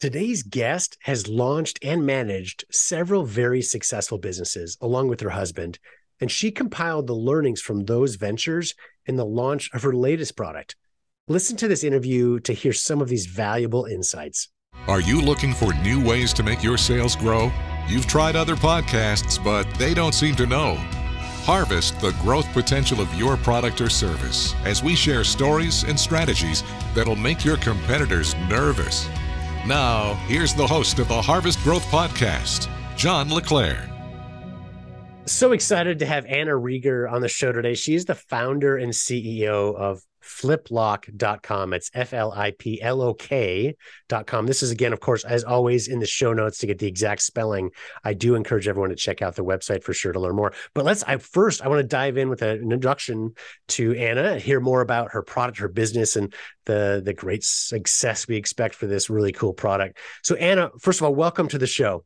Today's guest has launched and managed several very successful businesses along with her husband, and she compiled the learnings from those ventures in the launch of her latest product. Listen to this interview to hear some of these valuable insights. Are you looking for new ways to make your sales grow? You've tried other podcasts, but they don't seem to know. Harvest the growth potential of your product or service as we share stories and strategies that'll make your competitors nervous. Now, here's the host of the Harvest Growth Podcast, John LeClaire. So excited to have Anna Reger on the show today. She is the founder and CEO of fliplock.com. It's FLIPLOK.com. This is, again, of course, as always, in the show notes to get the exact spelling. I do encourage everyone to check out the website for sure to learn more. But I want to dive in with an introduction to Anna, hear more about her product, her business, and the great success we expect for this really cool product. So Anna, first of all, welcome to the show.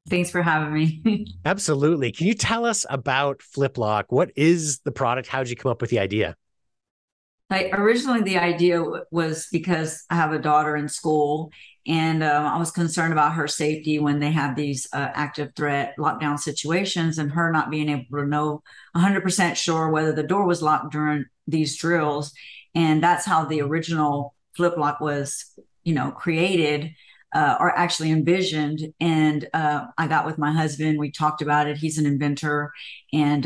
Thanks for having me. Absolutely. Can you tell us about FlipLock? What is the product? How did you come up with the idea? Originally, the idea was because I have a daughter in school, and I was concerned about her safety when they have these active threat lockdown situations, and her not being able to know 100% sure whether the door was locked during these drills. And that's how the original FlipLock was, created or actually envisioned. And I got with my husband. We talked about it. He's an inventor, and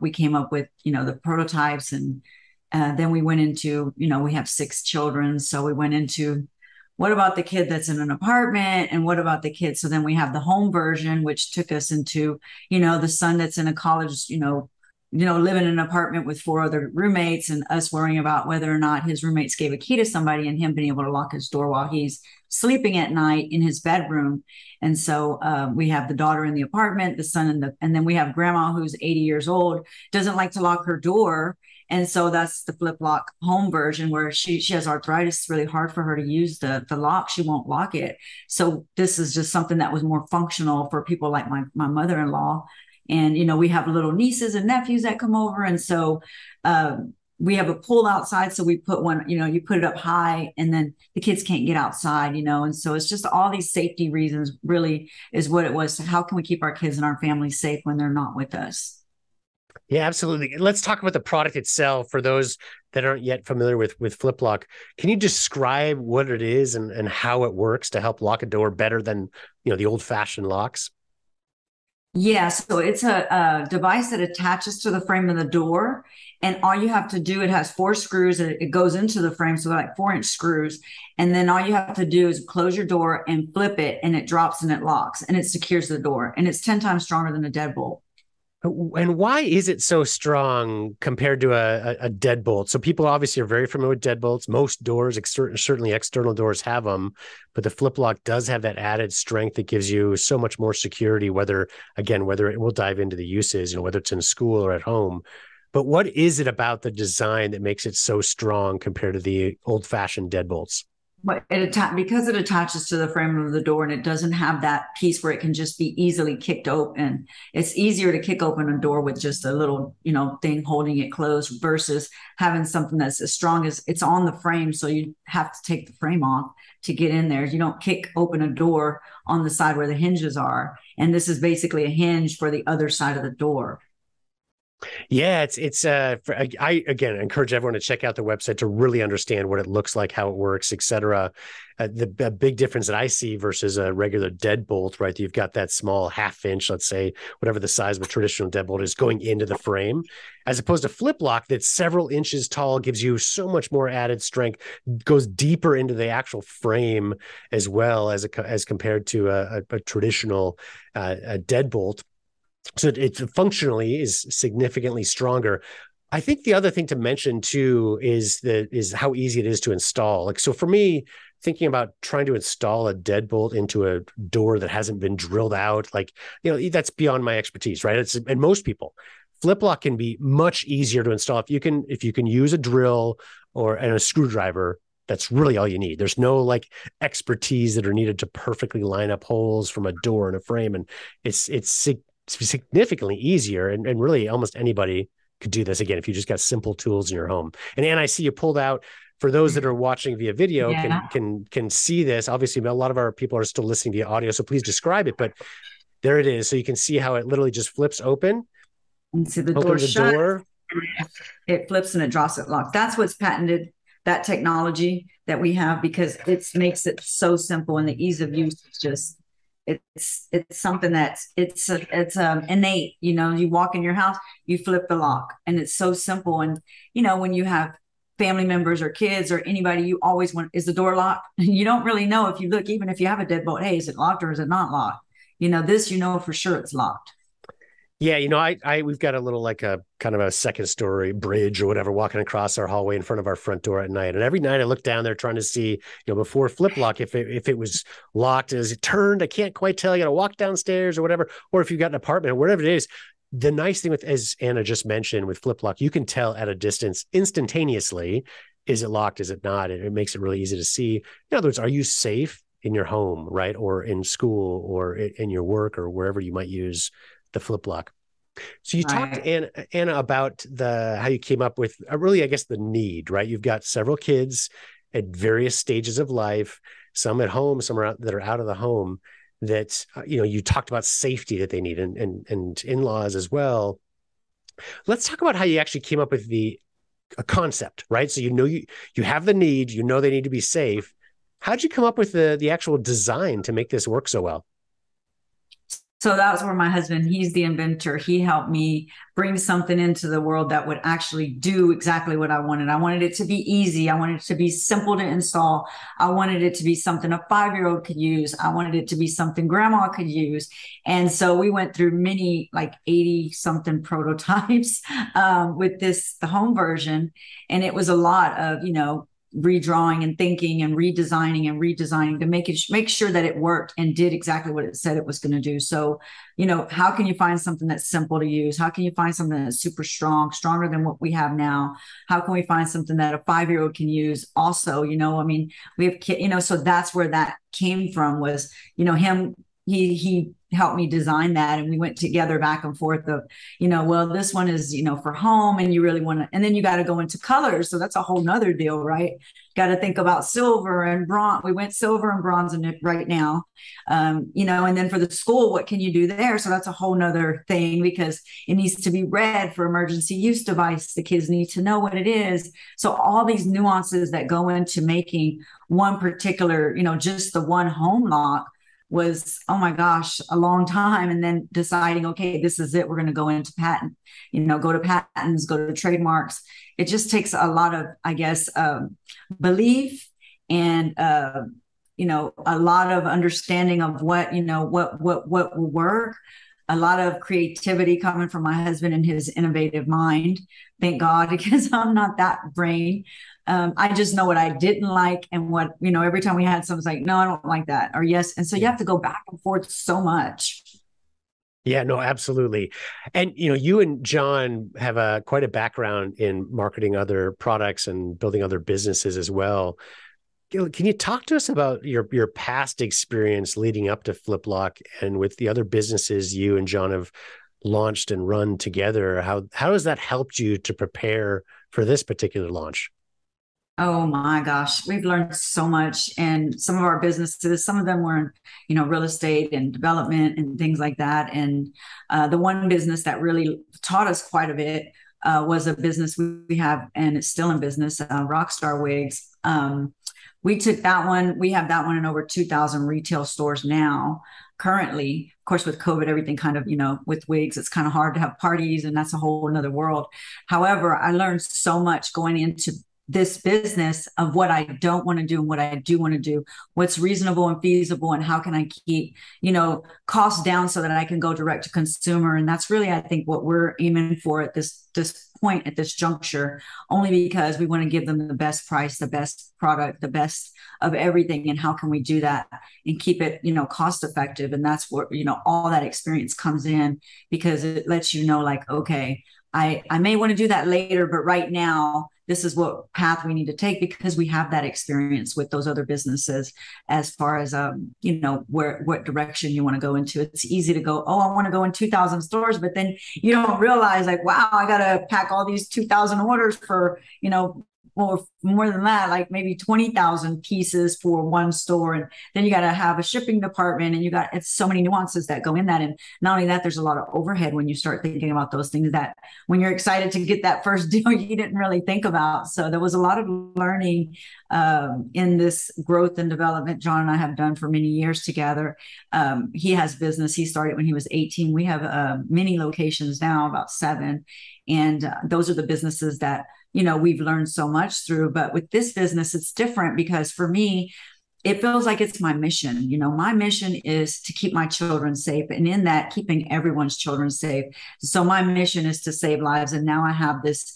we came up with, the prototypes, and then we went into, we have 6 children. So we went into, what about the kid that's in an apartment? And what about the kid? So then we have the home version, which took us into, the son that's in a college, living in an apartment with 4 other roommates, and us worrying about whether or not his roommates gave a key to somebody and him being able to lock his door while he's sleeping at night in his bedroom. And so we have the daughter in the apartment, the son and then we have grandma who's 80 years old, doesn't like to lock her door. And so that's the FlipLock home version, where she has arthritis. It's really hard for her to use the lock. She won't lock it. So this is just something that was more functional for people like my mother-in-law. And, we have little nieces and nephews that come over. And so we have a pool outside. So we put one, you put it up high, and then the kids can't get outside, and so it's just all these safety reasons really is what it was. So how can we keep our kids and our families safe when they're not with us? Yeah, absolutely. Let's talk about the product itself for those that aren't yet familiar with FlipLock. Can you describe what it is and how it works to help lock a door better than, the old-fashioned locks? Yeah, so it's a device that attaches to the frame of the door, and all you have to do, it has 4 screws, and it goes into the frame, so like 4-inch screws, and then all you have to do is close your door and flip it, and it drops and it locks, and it secures the door, and it's 10 times stronger than a deadbolt. And why is it so strong compared to a deadbolt? So people obviously are very familiar with deadbolts. Most doors, certainly external doors, have them, but the FlipLock does have that added strength that gives you so much more security, whether we'll dive into the uses, whether it's in school or at home. But what is it about the design that makes it so strong compared to the old-fashioned deadbolts? But because it attaches to the frame of the door, and it doesn't have that piece where it can just be easily kicked open. It's easier to kick open a door with just a little, thing holding it closed versus having something that's as strong as it's on the frame. So you have to take the frame off to get in there. You don't kick open a door on the side where the hinges are. And this is basically a hinge for the other side of the door. Yeah, I again encourage everyone to check out the website to really understand what it looks like, how it works, etc. The big difference that I see versus a regular deadbolt, right? You've got that small 1/2 inch, let's say, whatever the size of a traditional deadbolt is, going into the frame, as opposed to FlipLock that's several inches tall, gives you so much more added strength, goes deeper into the actual frame as well as compared to a traditional deadbolt. So it functionally is significantly stronger. I think the other thing to mention too is how easy it is to install. So for me, thinking about trying to install a deadbolt into a door that hasn't been drilled out, that's beyond my expertise, right? And most people, FlipLock can be much easier to install if you can use a drill and a screwdriver. That's really all you need. There's no expertise that are needed to perfectly line up holes from a door and a frame, and it's significantly easier, and really almost anybody could do this, again, if you just got simple tools in your home. And Anne, I see you pulled out for those that are watching via video Yeah. can see this. Obviously, a lot of our people are still listening via audio, so please describe it. But there it is. So you can see how it literally just flips open. And see the door Open the shut, door. it flips and it draws it locked. That's what's patented, that technology that we have, because it makes it so simple, and the ease of use is just, it's something that's it's innate. You know, you walk in your house, you flip the lock, and it's so simple. And you know, when you have family members or kids or anybody, you always want, is the door locked? You don't really know if you look, even if you have a deadbolt, hey, is it locked or is it not locked? You know, this, you know for sure it's locked. Yeah, you know, we've got a little like a kind of a second story bridge or whatever walking across our hallway in front of our front door at night. And every night I look down there trying to see, you know, before flip lock, if it was locked, is it turned? I can't quite tell. You got to walk downstairs or whatever. Or if you've got an apartment or whatever it is. The nice thing with, as Anna just mentioned, with flip lock, you can tell at a distance instantaneously, is it locked? Is it not? It makes it really easy to see. In other words, are you safe in your home, right? Or in school or in your work or wherever you might use the flip lock. So you talked, Anna, about how you came up with really, I guess, the need, right? You've got several kids at various stages of life, some at home, some that are out of the home, that, you know, you talked about safety that they need, and in-laws as well. Let's talk about how you actually came up with a concept, right? So, you know, you have the need, you know, they need to be safe. How'd you come up with the actual design to make this work so well? So that was where my husband, he's the inventor. He helped me bring something into the world that would actually do exactly what I wanted. I wanted it to be easy. I wanted it to be simple to install. I wanted it to be something a 5-year-old could use. I wanted it to be something grandma could use. And so we went through many, like 80 something prototypes with the home version. And it was a lot of, you know, redrawing and thinking and redesigning to make sure that it worked and did exactly what it said it was going to do. So, you know, how can you find something that's simple to use? How can you find something that's super strong, stronger than what we have now? How can we find something that a 5-year-old can use also? You know, I mean, we have kids, you know, so that's where that came from, was, you know, he helped me design that, and we went together back and forth of, you know, well, this one is, you know, for home, and you really want to, and then you got to go into colors, so that's a whole nother deal, right? Got to think about silver and bronze. We went silver and bronze in it right now, you know, and then for the school, what can you do there? So that's a whole nother thing, because it needs to be red for emergency use device. The kids need to know what it is. So all these nuances that go into making one particular, you know, just the one home lock was, oh my gosh, a long time. And then deciding, okay, this is it. We're going to go into patent, you know, go to patents, go to trademarks. It just takes a lot of, I guess, belief and, you know, a lot of understanding of what, you know, what will work. A lot of creativity coming from my husband and his innovative mind. Thank God, because I'm not that brain. I just know what I didn't like, and what, you know, every time we had something, like, no, I don't like that, or yes. And so you have to go back and forth so much. Yeah, no, absolutely. And, you know, you and John have quite a background in marketing other products and building other businesses as well. Can you talk to us about your past experience leading up to FlipLock, and with the other businesses you and John have launched and run together? How has that helped you to prepare for this particular launch? Oh my gosh, we've learned so much. And some of our businesses, some of them were in, you know, real estate and development and things like that. And the one business that really taught us quite a bit was a business we have, and it's still in business, Rockstar Wigs. We took that one. We have that one in over 2,000 retail stores now. Currently, of course, with COVID, everything kind of, you know, with wigs, it's kind of hard to have parties, and that's a whole another world. However, I learned so much going into this business of what I don't want to do and what I do want to do, what's reasonable and feasible, and how can I keep, you know, costs down so that I can go direct to consumer. And that's really, I think, what we're aiming for at this point, at this juncture, only because we want to give them the best price, the best product, the best of everything. And how can we do that and keep it, you know, cost effective? And that's where, you know, all that experience comes in, because it lets you know, like, okay, I may want to do that later, but right now, this is what path we need to take, because we have that experience with those other businesses as far as, you know, what direction you want to go into. It's easy to go, oh, I want to go in 2,000 stores, but then you don't realize, like, wow, I got to pack all these 2,000 orders for, you know, or more than that, like maybe 20,000 pieces for one store. And then you got to have a shipping department, and it's so many nuances that go in that. And not only that, there's a lot of overhead when you start thinking about those things that when you're excited to get that first deal, you didn't really think about. So there was a lot of learning in this growth and development John and I have done for many years together. He has business. He started when he was 18. We have many locations now, about 7. And those are the businesses that, we've learned so much through. But with this business, it's different because for me, it feels like it's my mission. My mission is to keep my children safe, and in that, keeping everyone's children safe. So my mission is to save lives. And now I have this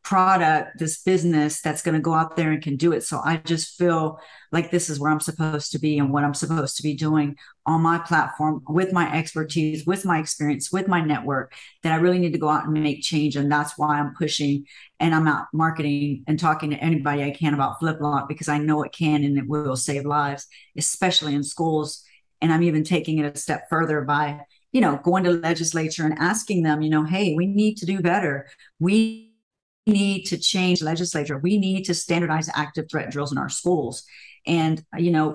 product, this business that's going to go out there and can do it. So I just feel like this is where I'm supposed to be and what I'm supposed to be doing on my platform with my expertise, with my experience, with my network, that I really need to go out and make change. And that's why I'm pushing and I'm out marketing and talking to anybody I can about FlipLock, because I know it can and it will save lives, especially in schools. And I'm even taking it a step further by, going to legislature and asking them, hey, we need to do better. We need to change legislature. We need to standardize active threat drills in our schools. And,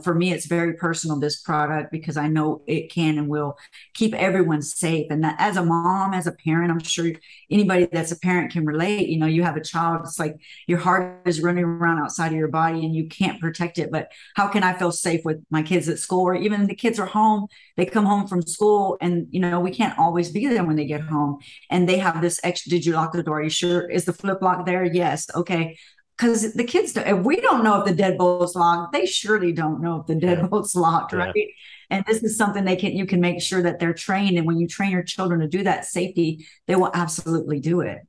for me, it's very personal, this product, because I know it can and will keep everyone safe. And that, as a mom, as a parent, I'm sure anybody that's a parent can relate. You have a child, it's like your heart is running around outside of your body and you can't protect it. But how can I feel safe with my kids at school, or even the kids are home, they come home from school and, we can't always be there when they get home and they have this extra, did you lock the door? Are you sure? Is the flip lock there? Yes. Okay. Because the kids, if we don't know if the deadbolt's locked, they surely don't know if the deadbolt's locked, right? Yeah. And this is something you can make sure that they're trained. And when you train your children to do that safety, they will absolutely do it.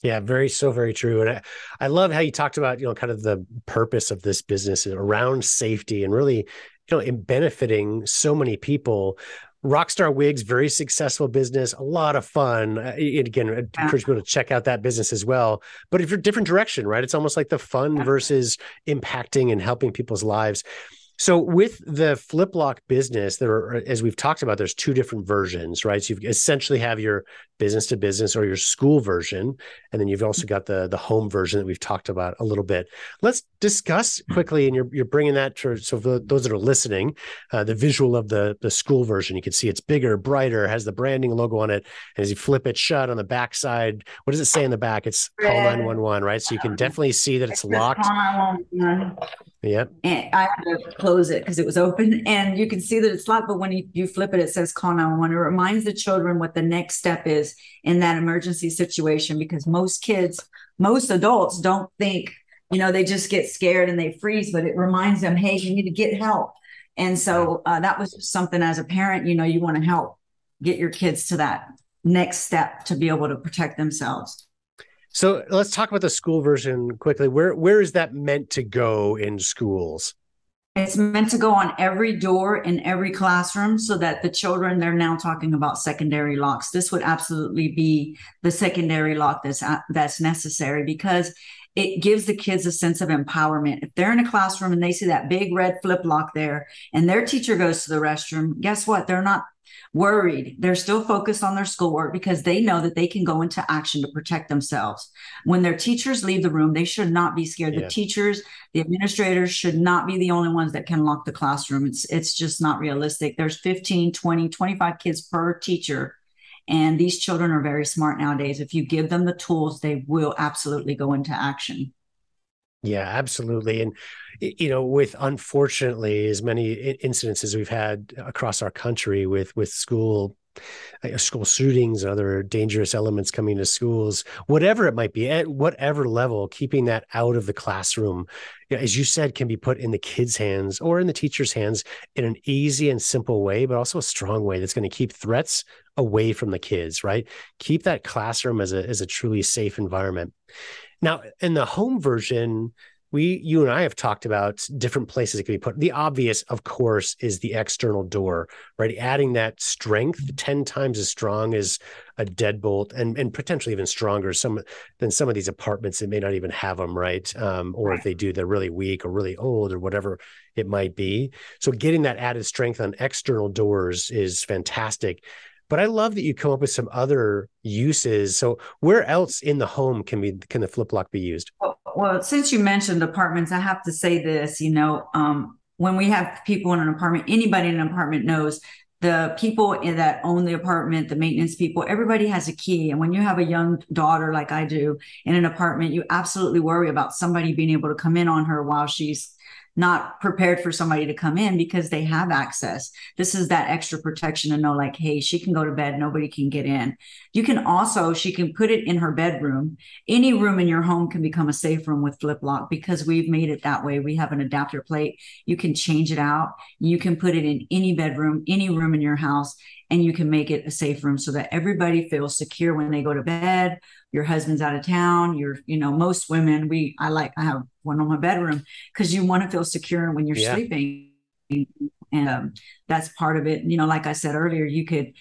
Yeah, very true. And I love how you talked about, kind of the purpose of this business around safety and really, in benefiting so many people. Rockstar Wigs, very successful business, a lot of fun. Again, I encourage people to check out that business as well. But if you're different direction, right? It's almost like the fun versus impacting and helping people's lives. So with the FlipLock business, there are, as we've talked about, there's 2 different versions, right? So you essentially have your business to business or your school version, and then you've also got the home version that we've talked about a little bit. Let's discuss quickly, and you're bringing that to, so for those that are listening, the visual of the school version. You can see it's bigger, brighter, has the branding logo on it, and as you flip it shut on the back side, what does it say in the back? It's call 911, right? So you can definitely see that it's locked. Yep. And I had to close it because it was open, and you can see that it's locked. But when you flip it, it says call 911. It reminds the children what the next step is in that emergency situation, because most adults don't think, they just get scared and they freeze, but it reminds them, hey, you need to get help. And so that was just something as a parent, you want to help get your kids to that next step to be able to protect themselves. So let's talk about the school version quickly. Where is that meant to go in schools? It's meant to go on every door in every classroom, so that the children, they're now talking about secondary locks. This would absolutely be the secondary lock that's necessary, because it gives the kids a sense of empowerment. If they're in a classroom and they see that big red flip lock there and their teacher goes to the restroom, guess what? They're not worried. They're still focused on their schoolwork because they know that they can go into action to protect themselves. When their teachers leave the room, they should not be scared. The teachers, the administrators should not be the only ones that can lock the classroom. It's just not realistic. There's 15, 20, 25 kids per teacher. And these children are very smart nowadays. If you give them the tools, they will absolutely go into action. Yeah, absolutely. And, with unfortunately as many incidents as we've had across our country with school shootings and other dangerous elements coming to schools, whatever it might be, at whatever level, keeping that out of the classroom, as you said, can be put in the kids' hands or in the teacher's hands in an easy and simple way, but also a strong way that's going to keep threats away from the kids, right? Keep that classroom as a truly safe environment. Now, in the home version, you and I have talked about different places it can be put. The obvious, of course, is the external door, right? Adding that strength 10 times as strong as a deadbolt, and potentially even stronger than some of these apartments that may not even have them, right? Or if they do, they're really weak or really old or whatever it might be. So getting that added strength on external doors is fantastic. But I love that you come up with some other uses. So where else in the home can the flip lock be used? Well, since you mentioned apartments, I have to say this, when we have people in an apartment, anybody in an apartment knows the people that own the apartment, the maintenance people, everybody has a key. And when you have a young daughter like I do in an apartment, you absolutely worry about somebody being able to come in on her while she's not prepared for somebody to come in because they have access. This is that extra protection to know, like, hey, she can go to bed, nobody can get in. She can put it in her bedroom. Any room in your home can become a safe room with flip lock because we've made it that way. We have an adapter plate. You can change it out. You can put it in any bedroom, any room in your house, and you can make it a safe room so that everybody feels secure when they go to bed. Your husband's out of town. Most women, I have one on my bedroom because you want to feel secure when you're sleeping. And that's part of it. Like I said earlier, you could,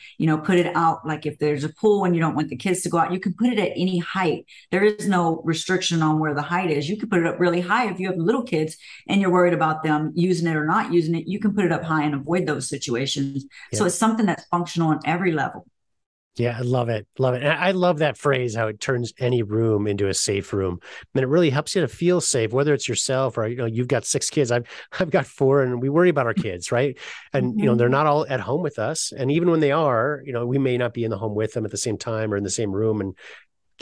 put it out, like if there's a pool and you don't want the kids to go out, you can put it at any height. There is no restriction on where the height is. You can put it up really high. If you have little kids and you're worried about them using it or not using it, you can put it up high and avoid those situations. Yeah. So it's something that's functional on every level. Yeah, I love it. Love it. And I love that phrase, how it turns any room into a safe room. I mean, it really helps you to feel safe, whether it's yourself or, you've got 6 kids. I've got 4, and we worry about our kids, right? And, they're not all at home with us. And even when they are, we may not be in the home with them at the same time or in the same room, and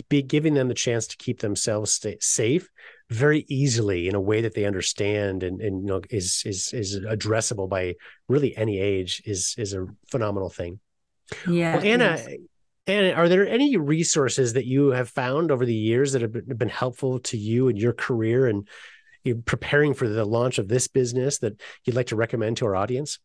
be giving them the chance to keep themselves safe very easily in a way that they understand and is addressable by really any age is a phenomenal thing. Yeah. Well, Anna, are there any resources that you have found over the years that have been helpful to you in your career and preparing for the launch of this business that you'd like to recommend to our audience?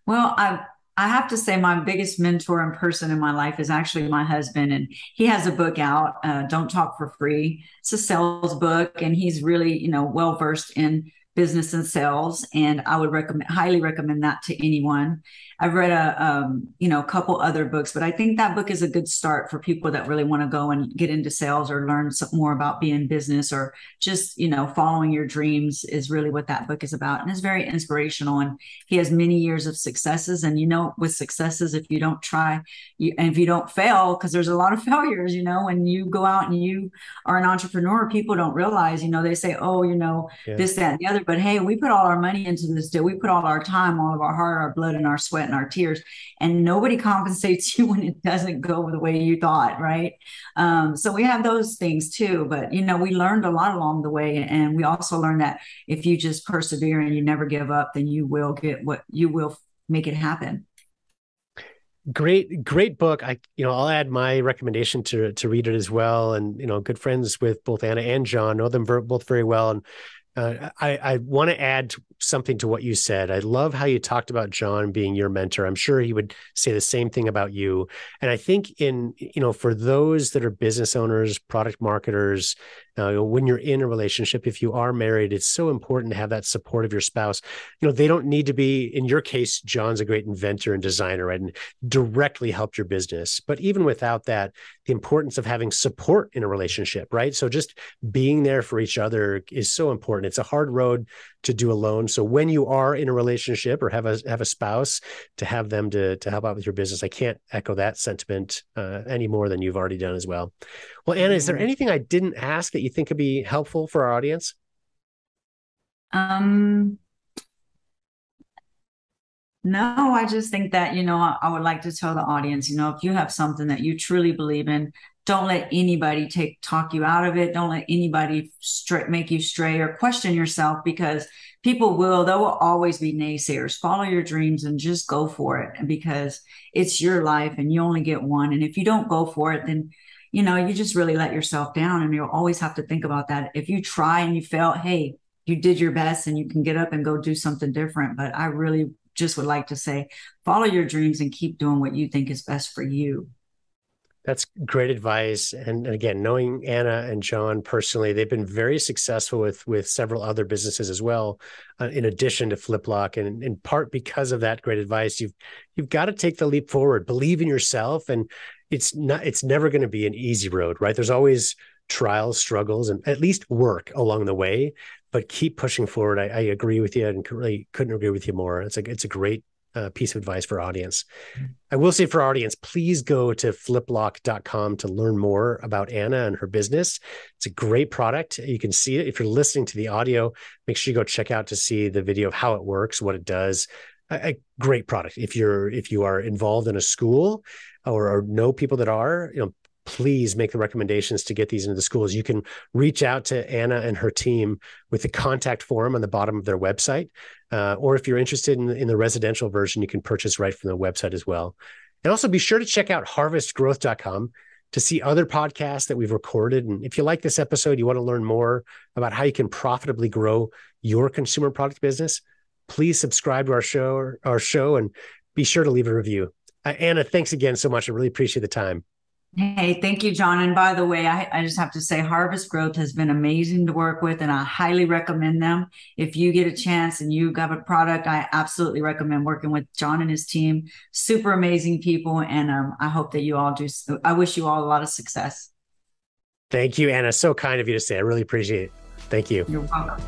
Well, I have to say my biggest mentor and person in my life is actually my husband, and he has a book out, Don't Talk for Free. It's a sales book, and he's really, well-versed in business and sales. And I would highly recommend that to anyone. I've read a couple other books, but I think that book is a good start for people that really want to go and get into sales or learn some more about being in business or just, following your dreams is really what that book is about. And it's very inspirational. And he has many years of successes. And, with successes, if you don't try and if you don't fail, because there's a lot of failures, when you go out and you are an entrepreneur, people don't realize, they say, oh, this, that, and the other. But hey, we put all our money into this deal. We put all our time, all of our heart, our blood, and our sweat and our tears, and nobody compensates you when it doesn't go the way you thought, right? So we have those things too, but we learned a lot along the way, and we also learned that if you just persevere and you never give up, then you will make it happen. Great book. I'll add my recommendation to read it as well. And, good friends with both Anna and John, know them both very well. And I want to add something to what you said. I love how you talked about John being your mentor. I'm sure he would say the same thing about you. And I think for those that are business owners, product marketers, when you're in a relationship, if you are married, it's so important to have that support of your spouse. They don't need to be, in your case, John's a great inventor and designer, right, and directly help your business. But even without that, the importance of having support in a relationship, right? So just being there for each other is so important. It's a hard road to do alone. So when you are in a relationship or have a spouse, to have them to help out with your business, I can't echo that sentiment any more than you've already done as well. Well, Anna, is there anything I didn't ask that you think could be helpful for our audience? No, I just think that, I would like to tell the audience, if you have something that you truly believe in, don't let anybody talk you out of it. Don't let anybody make you stray or question yourself, because there will always be naysayers. Follow your dreams and just go for it, because it's your life and you only get one. And if you don't go for it, then, you just really let yourself down, and you'll always have to think about that. If you try and you fail, hey, you did your best and you can get up and go do something different. But I really just would like to say, follow your dreams and keep doing what you think is best for you. That's great advice. And again, knowing Anna and John personally, they've been very successful with several other businesses as well, in addition to FlipLock. And in part because of that great advice, you've got to take the leap forward, believe in yourself. And it's never going to be an easy road, right? There's always trials, struggles, and at least work along the way, but keep pushing forward. I agree with you, and really couldn't agree with you more. It's a great piece of advice for our audience. I will say for our audience, please go to fliplock.com to learn more about Anna and her business. It's a great product. You can see it. If you're listening to the audio, make sure you go check out to see the video of how it works, what it does. A great product. If you are involved in a school or know people that are, please make the recommendations to get these into the schools. You can reach out to Anna and her team with the contact form on the bottom of their website. Or if you're interested in the residential version, you can purchase right from the website as well. And also be sure to check out harvestgrowth.com to see other podcasts that we've recorded. And if you like this episode, you want to learn more about how you can profitably grow your consumer product business, please subscribe to our show and be sure to leave a review. Anna, thanks again so much. I really appreciate the time. Hey, thank you, John. And by the way, I just have to say Harvest Growth has been amazing to work with, and I highly recommend them. If you get a chance and you have a product, I absolutely recommend working with John and his team. Super amazing people. And I hope that you all do. I wish you all a lot of success. Thank you, Anna. So kind of you to say. I really appreciate it. Thank you. You're welcome.